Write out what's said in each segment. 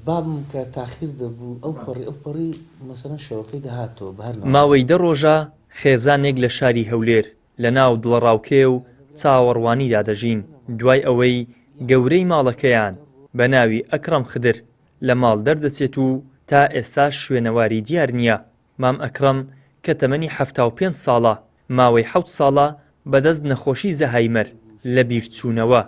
بابم کە تاخیر دەبوو ئەو پەڕی مەسەلەن شەوەکەی دەهاتەوە بە هەر ماوەی 10 ڕۆژە خێزانێک لە شاری هەولێر لە ناو دڵەڕاوکێ و چاوەڕوانیدا دەژین دوای ئەوەی گەورەی ماڵەکەیان بە ناوی ئەکرەم خدر لە ماڵ دەردەچێت و تا ئێستا شوێنەواری دیار نییە. مام ئەکرەم کە تەمەنی 75 ساڵە ماوەی 7 ساڵە بەدەست نەخۆشی زەهایمەر لە بیرچوونەوە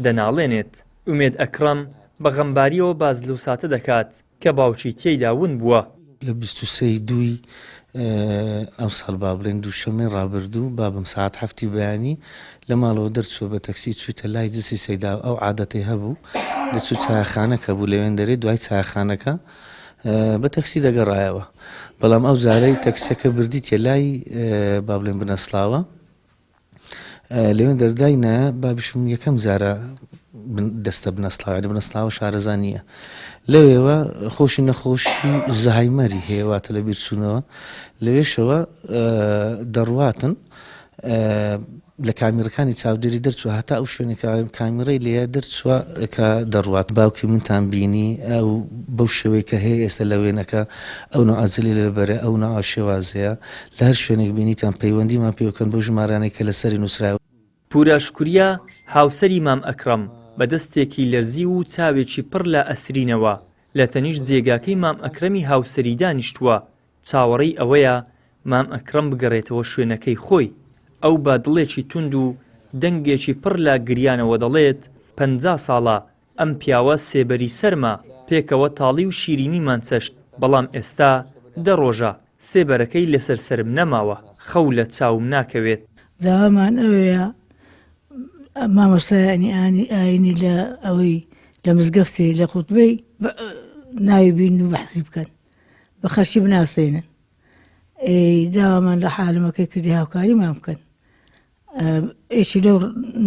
دەناڵێنێت. ئومێد ئەکرەم بە غەمباریەوە باز لەو ساتە دەکات کە باوکی تێیدا ون بووە. لە 23 دووی ئەم ساڵ با بڵێن دووشەمەی ڕابردوو بابم ساعت 7 بەیانی لە ماڵەوە دەرچووە بە تەکسی چوویتە لای دزی سەیدا ئەو عادەتەی هەبوو دەچوو چایەخانەکە بوو لەوێن دەرێ دوای چایەخانەکە بە تەکسی دەگەڕایەوە بەڵام ئەو جارەی تەکسیەکە بردیتە لای با بڵێن بنەسلاوە لەوێن دەرداینە بابشم یەکەم جارە دەستە بنەسلاوە شارەزان نییە لەوێوە خۆشی نەخۆشی زەهایمەری هەیەواتە لە بیرچوونەوە لەوێشەوە دەڕواتن لە کامیرەکانی چاودێری دەرچووە هەتا ئەو شوێنێک کامیرەی لێە دەرچووە کە دەڕوات باوکی منتان بینی ئەو بەو شێوەی کە هەیە ئێستا لە وێنەکە ئەو نەعەجلی لەبەرە ئەو نەعا شێوازەیە لە هەر شوێنێک بینیتان پەیوەندیمان پێوەکەن بەو ژمارانەی کە لەسەری نووسراوە. پوراشکوریا هاوسەری مام ئەکرەم بە دەستێکی لەرزی و چاوێکی پڕ لە ئەسرینەوە لە تەنیش جێگاکەی مام ئەکرەمی هاوسەری دانیشتووە چاوەڕێی ئەوەیە مام ئەکرەم بگەڕێتەوە شوێنەکەی خۆی. ئەو با دڵێکی تند و دەنگێکی پڕ لە گریانەوە دەڵێت 50 ساڵە ئەم پیاوە سێبەری سەرمە پێکەوە تاڵی و شیرینیمان چەشت بەڵام ئێستا 10 ڕۆژە سێبەرەکەی لەسەر سرم نەماوە خەو لە چاوم ناکەوێت. داوامان ئەوەیە مامۆستایانی ئاینی لە ئەوەی لە مزگەفتی لە خوتبەی ناوی بین و بەحسی بکەن بە خەرشی بناسێنن داوامان لە حالمەکەی کردی هاوکاریمان بکەن ئێشی لەو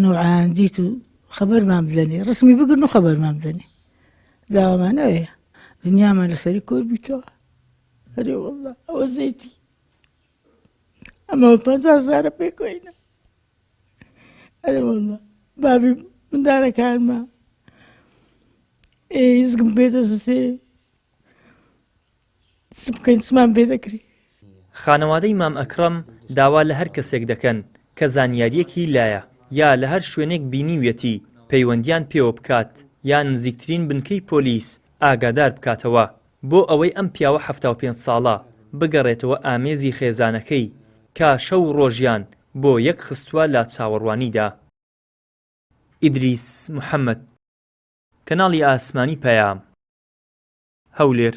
نەوعان دیت و خەبەرمان بدەنێ ڕسمی بگرن و خەبەرمان بدەنێ داوامان ئەوەیە دنیامان لەسەری کۆر بیتەوە ئەرێ وەڵڵا ئەوە زەیتی ئەمەوە 50,000 پێکۆینە ئەرێ وەڵڵا بابی منداڵەکانمە هیزگم پێدەسێ چ بکەین چمان پێ دەکرێ. خانەوادەی مام ئەکرەم داوا لە هەر کەسێک دەکەن کە زانیاریەکی لایە یا لە هەر شوێنێک بینیوێتی پەیوەندیان پێوە بکات یان نزیکترین بنکەی پۆلیس ئاگادار بکاتەوە بۆ ئەوەی ئەم پیاوە 75 ساڵە بگەڕێتەوە ئامێزی خێزانەکەی کە شەو ڕۆژیان بۆ یەک خستووە لە چاوەڕوانیدا. ئیدریس محەممەد، کەناڵی ئاسمانی پەیام، هەولێر.